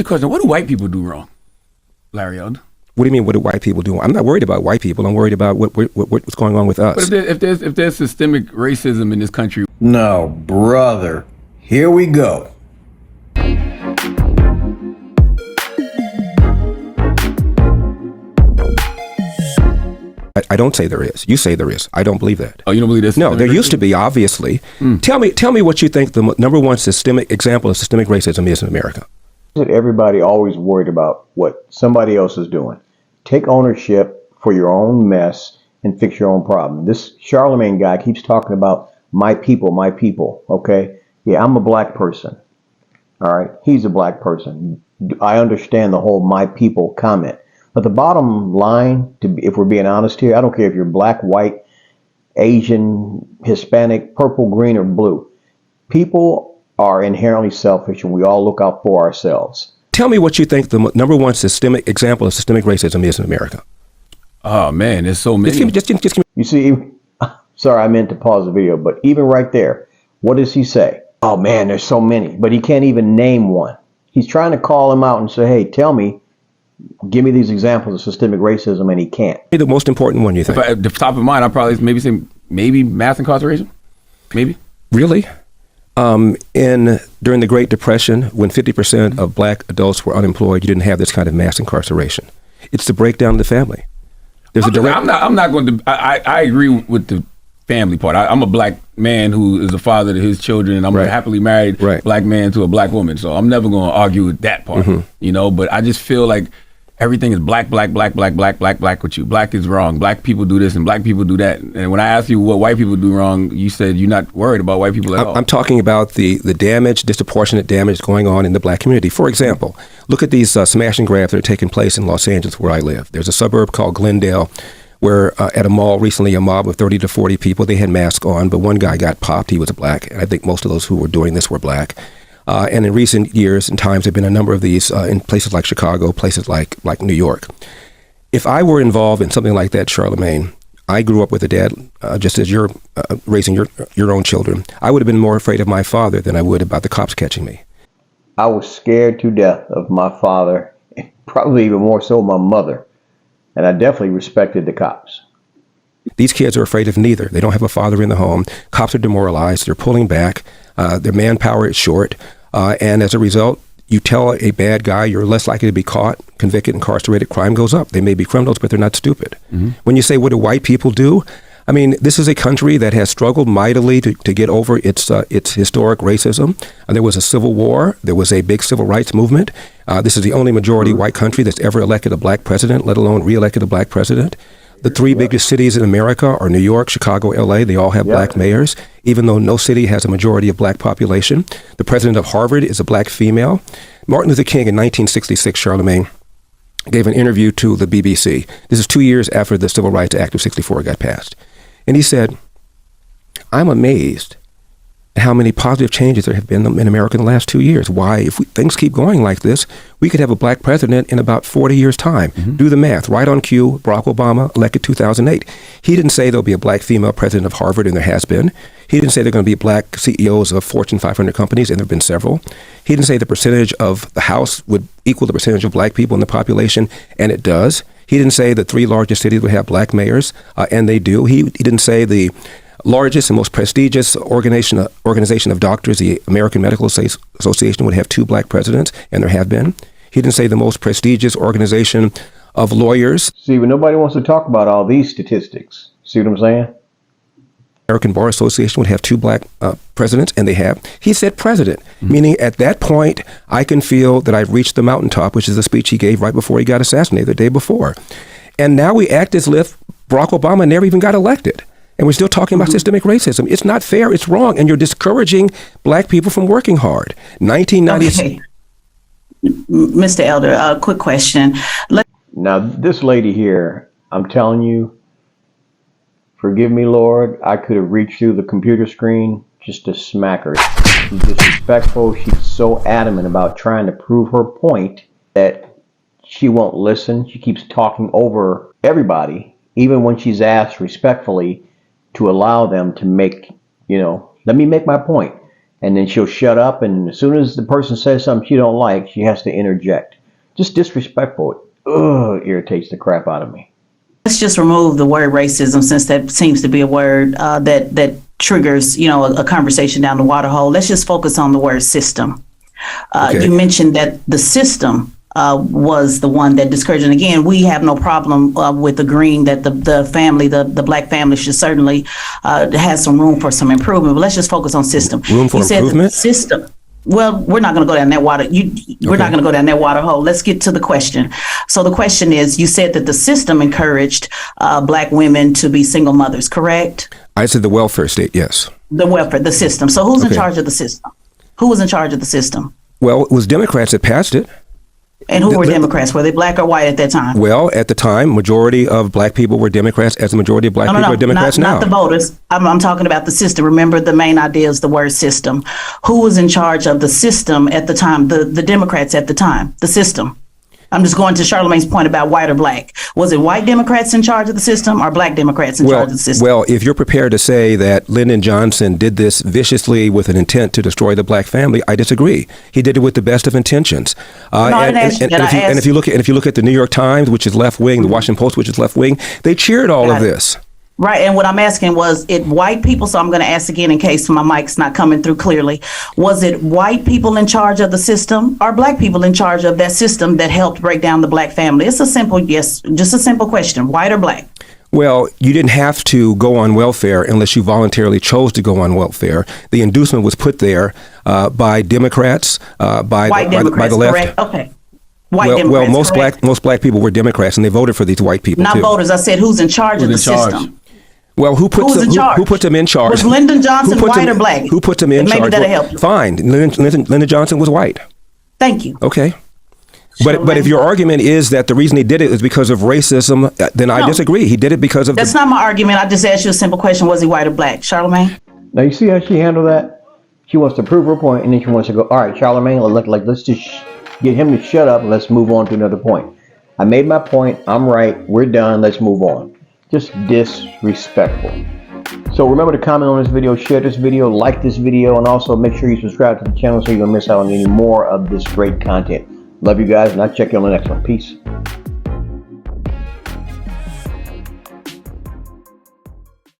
The question: what do white people do wrong, Larry Elder? What do you mean? What do white people do? I'm not worried about white people. I'm worried about what's going on with us. But if there's systemic racism in this country, no, brother. Here we go. I don't say there is. You say there is. I don't believe that. Oh, you don't believe this? No, there used to be, obviously. Tell me what you think the number one systemic example of systemic racism is in America. Everybody always worried about what somebody else is doing. Take ownership for your own mess and fix your own problem. This Charlemagne guy keeps talking about my people, okay? Yeah, I'm a black person, all right? He's a black person. I understand the whole my people comment. But the bottom line, if we're being honest here, I don't care if you're black, white, Asian, Hispanic, purple, green, or blue. People are inherently selfish, and we all look out for ourselves. Tell me what you think the number one systemic example of systemic racism is in America. Oh, man, there's so many. Just give me. You see, sorry, I meant to pause the video, but even right there, what does he say? Oh, man, there's so many, but he can't even name one. He's trying to call him out and say, hey, give me these examples of systemic racism, and he can't. The most important one, you think? At the top of mind, I'd probably maybe say mass incarceration. Maybe. Really? During the Great Depression, when 50% of black adults were unemployed, you didn't have this kind of mass incarceration. It's the breakdown of the family. I'm not going to. I agree with the family part. I'm a black man who is a father to his children, and I'm a happily married black man to a black woman. So I'm never going to argue with that part, But I just feel like everything is black with you. Black is wrong. Black people do this and black people do that. And when I ask you what white people do wrong, you said you're not worried about white people at all. I'm talking about the damage, disproportionate damage going on in the black community. For example, look at these smash and grabs that are taking place in Los Angeles, where I live. There's a suburb called Glendale, where at a mall recently, a mob of 30 to 40 people, they had masks on, but one guy got popped. He was a black, and I think most of those who were doing this were black. And in recent years and times, there have been a number of these in places like Chicago, places like New York. If I were involved in something like that, Charlemagne, I grew up with a dad, just as you're raising your own children. I would have been more afraid of my father than I would about the cops catching me. I was scared to death of my father, probably even more so my mother. And I definitely respected the cops. These kids are afraid of neither. They don't have a father in the home. Cops are demoralized. They're pulling back. Their manpower is short. And as a result, you tell a bad guy you're less likely to be caught, convicted, incarcerated, crime goes up. They may be criminals, but they're not stupid. Mm-hmm. When you say, what do white people do? I mean, this is a country that has struggled mightily to get over its historic racism. There was a civil war. There was a big civil rights movement. This is the only majority white country that's ever elected a black president, let alone reelected a black president. The three biggest cities in America are New York, Chicago, L.A. They all have black mayors, even though no city has a majority of black population. The president of Harvard is a black female. Martin Luther King in 1966, Charlemagne, gave an interview to the BBC. This is 2 years after the Civil Rights Act of 64 got passed. And he said, I'm amazed at how many positive changes there have been in America in the last 2 years. Why, if things keep going like this, we could have a black president in about 40 years' time. Mm-hmm. Do the math. Right on cue, Barack Obama, elected 2008. He didn't say there'll be a black female president of Harvard, and there has been. He didn't say there are going to be black CEOs of Fortune 500 companies, and there have been several. He didn't say the percentage of the House would equal the percentage of black people in the population, and it does. He didn't say the three largest cities would have black mayors, and they do. He didn't say the largest and most prestigious organization of doctors, the American Medical Association, would have 2 black presidents, and there have been. He didn't say the most prestigious organization of lawyers. See, but nobody wants to talk about all these statistics. See what I'm saying? American Bar Association would have 2 black presidents, and they have. He said president, meaning at that point, I can feel that I've reached the mountaintop, which is the speech he gave right before he got assassinated the day before. And now we act as if Barack Obama never even got elected. And we're still talking about systemic racism. It's not fair. It's wrong. And you're discouraging black people from working hard. 1990s. Okay. Mr. Elder, a quick question. Now, this lady here, I'm telling you, forgive me, Lord, I could have reached through the computer screen just to smack her. She's disrespectful. She's so adamant about trying to prove her point that she won't listen. She keeps talking over everybody, even when she's asked respectfully to allow them to make, let me make my point. and then she'll shut up, and as soon as the person says something she don't like, she has to interject. Just disrespectful. Ugh, irritates the crap out of me. Let's just remove the word racism, since that seems to be a word that triggers, a conversation down the water hole. Let's just focus on the word system. Okay. You mentioned that the system was the one that discouraged. And again, we have no problem with agreeing that the family, the black family, should certainly has some room for some improvement. But let's just focus on system. Room for improvement? System. Well, we're not going to go down that water. We're not going to go down that water hole. Let's get to the question. So the question is, you said that the system encouraged black women to be single mothers, correct? I said the welfare state, yes. The welfare, the system. So who's in charge of the system? Who was in charge of the system? Well, it was Democrats that passed it. And who were Democrats? Were they black or white at that time? Well, at the time, majority of black people were Democrats, as the majority of black people are Democrats now. Not the voters. I'm talking about the system. Remember, the main idea is the word system. Who was in charge of the system at the time? The Democrats at the time. The system. I'm just going to Charlamagne's point about white or black. Was it white Democrats in charge of the system or black Democrats in charge of the system? Well, if you're prepared to say that Lyndon Johnson did this viciously with an intent to destroy the black family, I disagree. He did it with the best of intentions. And if you look at the New York Times, which is left wing, the Washington Post, which is left wing, they cheered all of this. Right, and what I'm asking was it white people, so I'm going to ask again in case my mic's not coming through clearly. Was it white people in charge of the system or black people in charge of that system that helped break down the black family? It's a simple yes, just a simple question, white or black? Well, you didn't have to go on welfare unless you voluntarily chose to go on welfare. The inducement was put there by Democrats, by the left. Correct? Okay. Democrats, most black people were Democrats, and they voted for these white people. Not too. Voters. I said who's in charge of the system. Well, who put them in charge? Was Lyndon Johnson white or black? Who put them in charge? Maybe that'll help you. Fine. Lyndon Johnson was white. Thank you. Okay. But if your argument is that the reason he did it is because of racism, then I disagree. He did it because of... That's not my argument. I just asked you a simple question. Was he white or black? Charlamagne? Now, you see how she handled that? She wants to prove her point, and then she wants to go, all right, Charlamagne, let's just get him to shut up, and let's move on to another point. I made my point. I'm right. We're done. Let's move on. Just disrespectful. So remember to comment on this video, share this video, like this video, and also make sure you subscribe to the channel so you don't miss out on any more of this great content. Love you guys, and I'll check you on the next one. Peace.